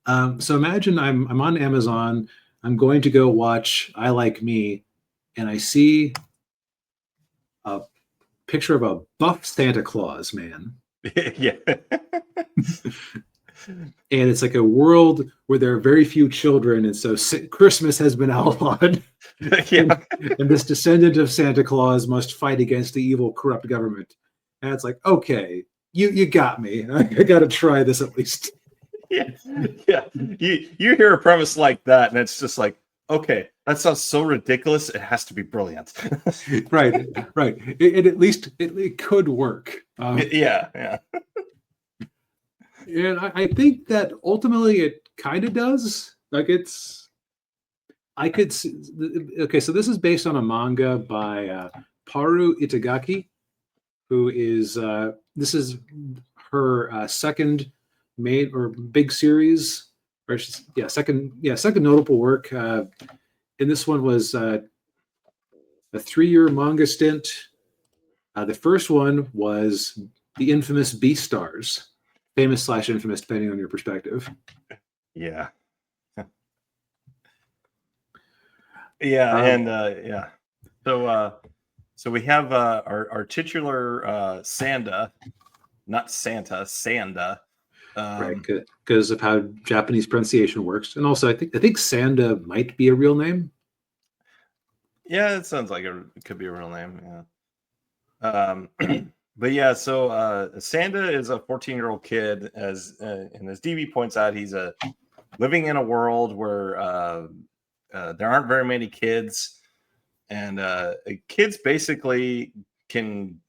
So imagine I'm on Amazon. I'm going to go watch I Like Me, and I see a picture of a buff Santa Claus man. Yeah. And it's like a world where there are very few children, and so Christmas has been outlawed. Yeah. And this descendant of Santa Claus must fight against the evil, corrupt government. And it's like, okay, you got me. I got to try this at least. Yeah. Yeah. You hear a premise like that, and it's just like, okay, that sounds so ridiculous. It has to be brilliant. Right, right. At least it could work. Yeah. Yeah. And I think that ultimately it kind of does. Like I could see, okay, so this is based on a manga by Paru Itagaki, who is this is her second main or big series, or second notable work. And this one was a 3-year manga stint. The first one was the infamous Beastars, famous slash infamous, depending on your perspective. Yeah. Yeah. And yeah. So we have our titular Sanda, not Santa, Sanda. Right, because of how Japanese pronunciation works, and also I think Sanda might be a real name. Yeah, it sounds like it could be a real name. Yeah. But yeah, so Sanda is a 14-year-old kid, and as DB points out, he's living in a world where there aren't very many kids, and kids basically can,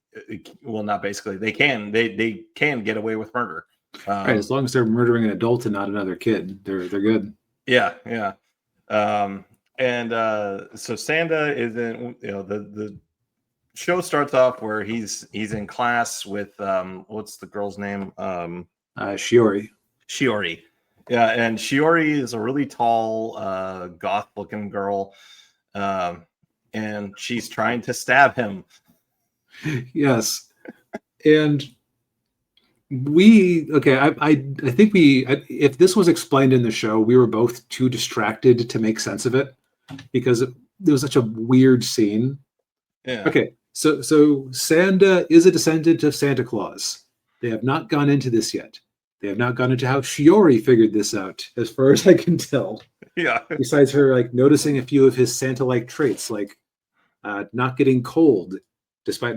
well, not basically, they can get away with murder. Right, as long as they're murdering an adult and not another kid, they're good. Yeah, yeah. And so Sanda is in, the show starts off where he's in class with what's the girl's name? Shiori. Shiori. Yeah, and Shiori is a really tall, goth-looking girl, and she's trying to stab him. Yes, and I think if this was explained in the show, we were both too distracted to make sense of it because it was such a weird scene. Yeah. Okay, so Sanda is a descendant of Santa Claus. They have not gone into this yet. They have not gone into how Shiori figured this out, as far as I can tell. Yeah. Besides her like noticing a few of his Santa-like traits, like not getting cold, despite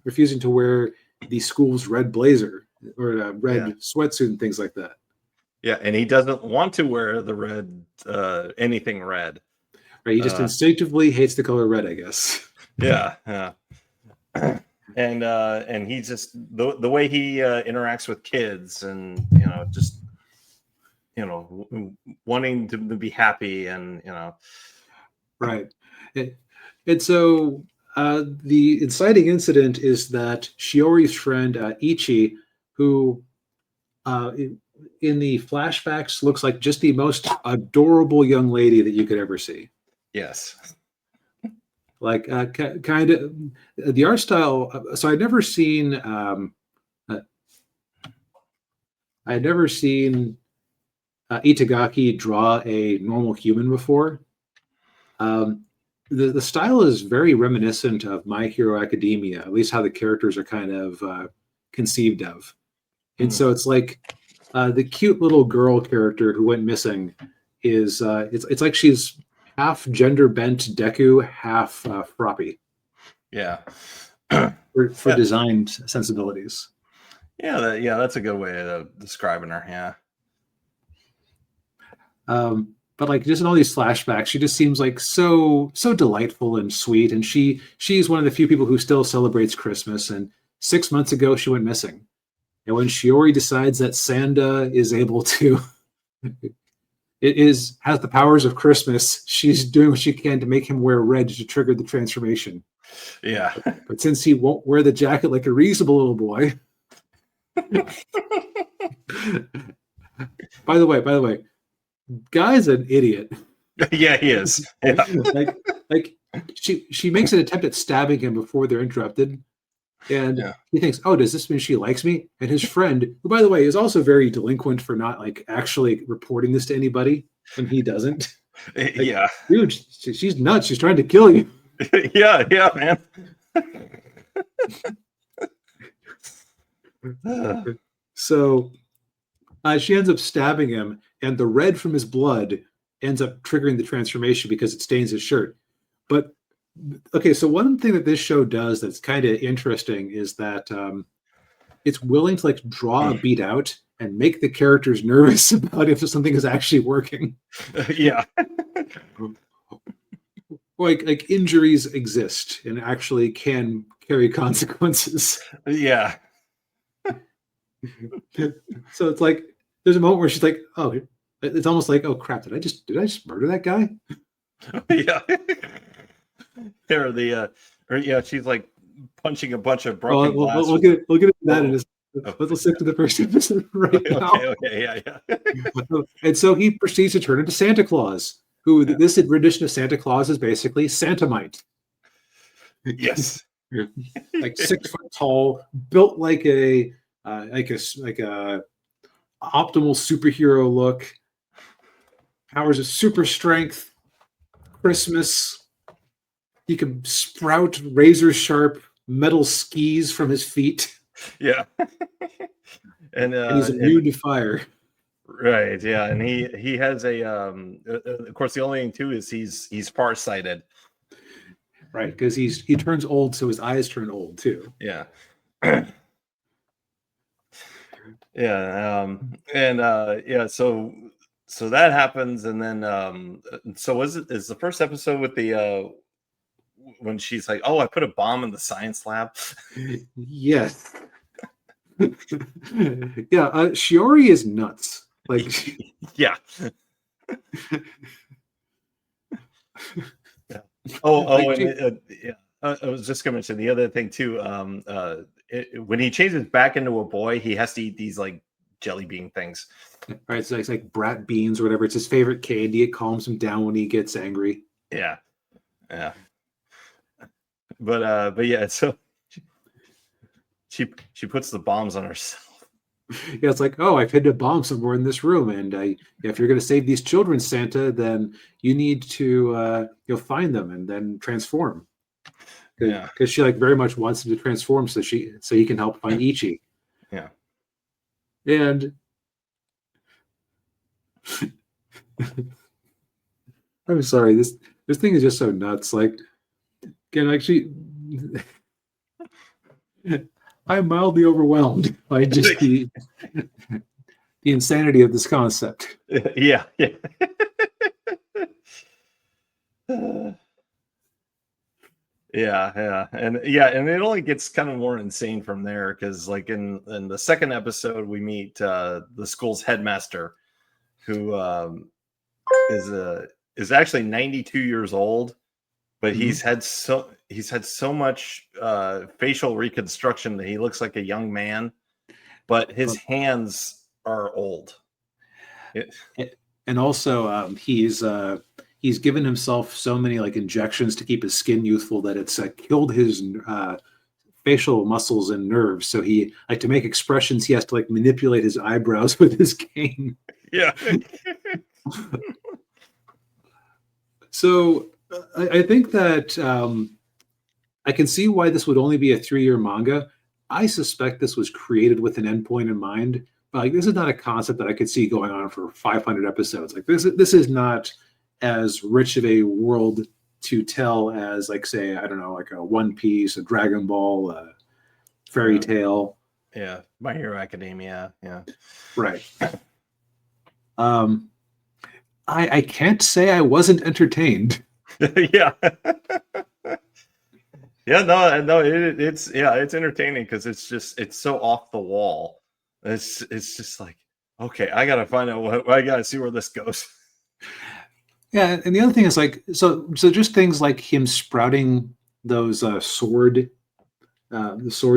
refusing to wear the school's red blazer or red sweatsuit and things like that. Yeah, and he doesn't want to wear the red, anything red. Right, he just instinctively hates the color red, I guess. Yeah, yeah. And he's just the way he interacts with kids, and just wanting to be happy, and right. And so the inciting incident is that Shiori's friend Ichi, who in the flashbacks looks like just the most adorable young lady that you could ever see. Yes. Like kind of the art style. So I'd never seen Itagaki draw a normal human before. The style is very reminiscent of My Hero Academia, at least how the characters are kind of conceived of. And so it's like the cute little girl character who went missing is it's like she's half gender bent Deku, half Froppy. Yeah. For design sensibilities. Yeah, that's a good way of describing her. Yeah. But like just in all these flashbacks, she just seems like so delightful and sweet. And she's one of the few people who still celebrates Christmas. And 6 months ago, she went missing. And when Shiori decides that Sanda is able to, has the powers of Christmas, she's doing what she can to make him wear red to trigger the transformation. Yeah. But since he won't wear the jacket like a reasonable little boy. By the way, guy's an idiot. Yeah, he is. Yeah. like she makes an attempt at stabbing him before they're interrupted, And Yeah. he thinks, oh, does this mean she likes me? And his friend, who by the way is also very delinquent for not like actually reporting this to anybody when he doesn't. Like, Yeah. dude, she's nuts. She's trying to kill you. Yeah, man. So she ends up stabbing him, and the red from his blood ends up triggering the transformation because it stains his shirt. But okay, so one thing that this show does that's kind of interesting is that it's willing to like draw a beat out and make the characters nervous about if something is actually working. Yeah. Like injuries exist and actually can carry consequences. Yeah. So it's like there's a moment where she's like, oh, it's almost like, oh crap, did I just murder that guy? Yeah. Or yeah, she's like punching a bunch of Well, broken glass. we'll get into that in a Oh. let's stick to the first episode right now. Okay, yeah. And so he proceeds to turn into Santa Claus, who this rendition of Santa Claus is basically Santamite. Yes. Like 6 foot tall, built like a optimal superhero look, powers of super strength, Christmas. He can sprout razor sharp metal skis from his feet. Yeah. And he's immune to fire. Right, yeah, and he has a of course the only thing too is he's farsighted. Right, because he turns old, so his eyes turn old too. Yeah. Yeah, and yeah, so that happens, and then so is the first episode with the when she's like, oh, I put a bomb in the science lab? Yes. Yeah, Shiori is nuts. Like, yeah. Yeah. And yeah. I was just going to mention the other thing too. When he changes back into a boy, he has to eat these like jelly bean things. Right, so it's like brat beans or whatever. It's his favorite candy. It calms him down when he gets angry. Yeah, yeah. But yeah, so she puts the bombs on herself. Yeah, it's like, oh, I've hidden a bomb somewhere in this room, and if you're going to save these children, Santa, then you need to you'll find them and then transform. Yeah, because she like very much wants him to transform so he can help find Ichi. Yeah, and I'm sorry, this thing is just so nuts. Like, again, actually. I'm mildly overwhelmed by just the insanity of this concept. Yeah. Yeah, and it only gets kind of more insane from there because, like in the second episode, we meet the school's headmaster, who is actually 92 years old, but he's had so much facial reconstruction that he looks like a young man, but his hands are old. And also, he's given himself so many like injections to keep his skin youthful that it's killed his facial muscles and nerves. So he like to make expressions, he has to like manipulate his eyebrows with his cane. Yeah. So I think that I can see why this would only be a 3-year manga. I suspect this was created with an endpoint in mind. But like, this is not a concept that I could see going on for 500 episodes. Like this is not as rich of a world to tell as, like, say, I don't know, like a One Piece, a Dragon Ball, a Fairy Tale. Yeah, My Hero Academia. Yeah, right. I can't say I wasn't entertained. Yeah. Yeah, no, it's entertaining because it's so off the wall. It's just like, okay, I gotta find out I gotta see where this goes. Yeah, and the other thing is like, so just things like him sprouting those the sword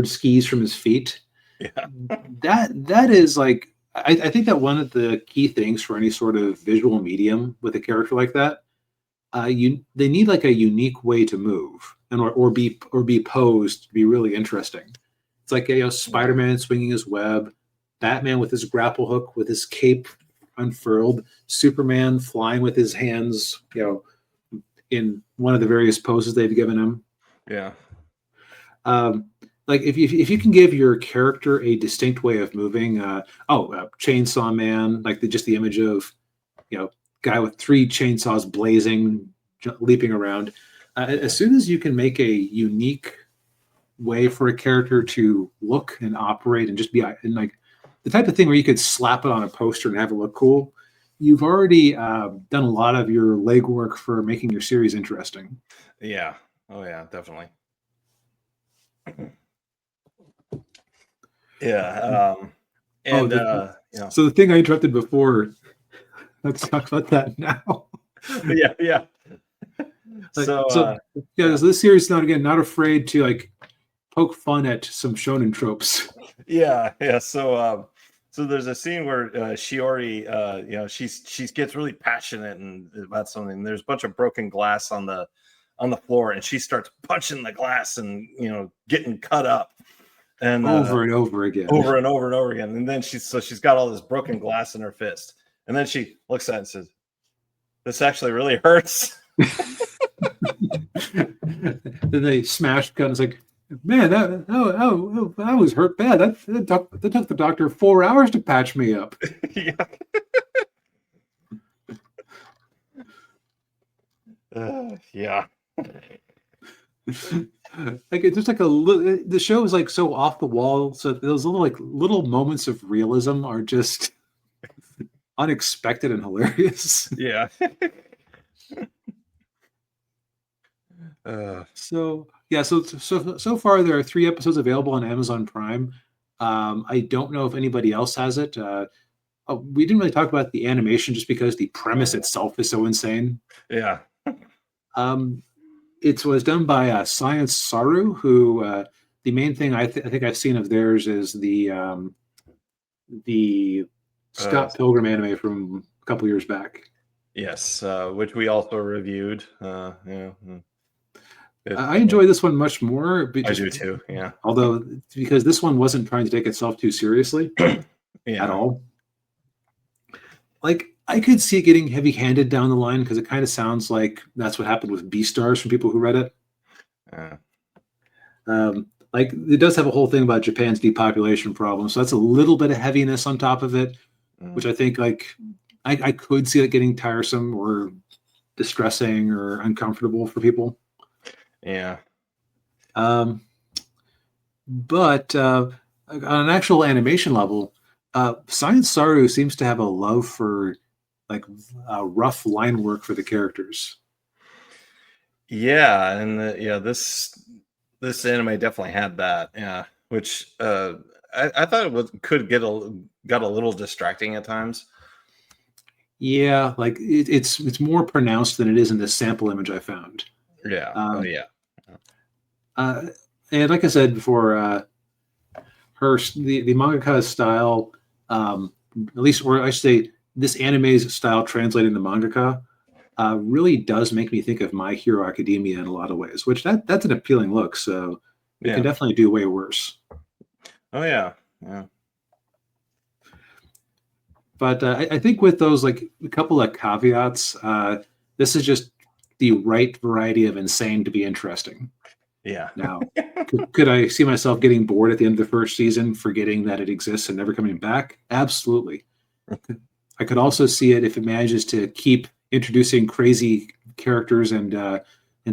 skis from his feet. Yeah, that is like, I think that one of the key things for any sort of visual medium with a character like that, they need like a unique way to move. and or be posed to be really interesting. It's like Spider-Man swinging his web, Batman with his grapple hook with his cape unfurled, Superman flying with his hands, in one of the various poses they've given him. Yeah. Like if you can give your character a distinct way of moving, Chainsaw Man, like just the image of guy with 3 chainsaws blazing, leaping around. As soon as you can make a unique way for a character to look and operate and just be like the type of thing where you could slap it on a poster and have it look cool, you've already done a lot of your legwork for making your series interesting. Yeah. Oh yeah, definitely. Yeah. So the thing I interrupted before, let's talk about that now. Yeah. So this series is not afraid to like poke fun at some shonen tropes. Yeah. So there's a scene where Shiori, she gets really passionate and about something. There's a bunch of broken glass on the floor, and she starts punching the glass and getting cut up, and over and over again. And then she's got all this broken glass in her fist, and then she looks at it and says, "This actually really hurts." Then they smashed gun. It's like, man, that was hurt bad. That took the doctor 4 hours to patch me up. Yeah. Yeah. Like it's just like the show is like so off the wall. So those little moments of realism are just unexpected and hilarious. Yeah. So far there are 3 episodes available on Amazon Prime. I don't know if anybody else has it. We didn't really talk about the animation just because the premise itself is so insane. Yeah. It was done by Science Saru, who the main thing I think I've seen of theirs is the Scott Pilgrim anime from a couple years back. Yes, which we also reviewed. I enjoy this one much more. I do too. Yeah. Although because this one wasn't trying to take itself too seriously at all. Like I could see it getting heavy-handed down the line because it kind of sounds like that's what happened with Beastars from people who read it. Like it does have a whole thing about Japan's depopulation problem, so that's a little bit of heaviness on top of it, which I think like I could see it getting tiresome or distressing or uncomfortable for people. Yeah. But on an actual animation level, Science Saru seems to have a love for like rough line work for the characters. Yeah, and this anime definitely had that. Yeah, which I thought it got a little distracting at times. Yeah, like it's more pronounced than it is in this sample image I found. Yeah. And like I said before, the mangaka's style, at least, or I should say, this anime's style translating to mangaka, really does make me think of My Hero Academia in a lot of ways. Which that's an appealing look. So it can definitely do way worse. Oh yeah. But I think with those like a couple of caveats, this is just the right variety of insane to be interesting. Yeah. Now, could I see myself getting bored at the end of the first season, forgetting that it exists and never coming back? Absolutely. I could also see it if it manages to keep introducing crazy characters and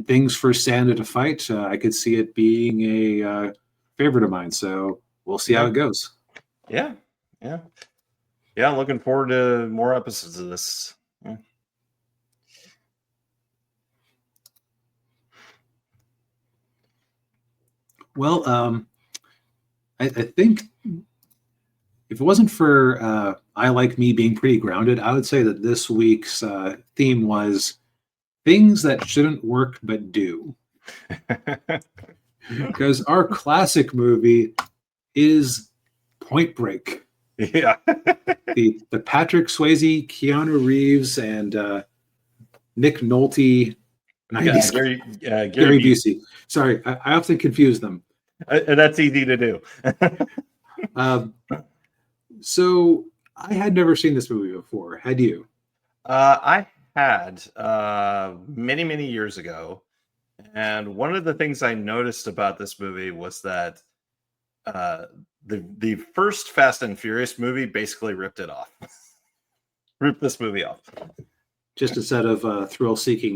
things for Sanda to fight. I could see it being a favorite of mine. So we'll see how it goes. Yeah. Looking forward to more episodes of this. Yeah. Well, I think if it wasn't for I Like Me being pretty grounded, I would say that this week's theme was things that shouldn't work but do. Because our classic movie is Point Break. Yeah. the Patrick Swayze, Keanu Reeves, and Nick Nolte 90s. Gary Busey. Busey. Sorry, I often confuse them. That's easy to do. So I had never seen this movie before. Had you? I had many, many years ago. And one of the things I noticed about this movie was that the first Fast and Furious movie basically ripped it off. Ripped this movie off. Just a set of thrill-seeking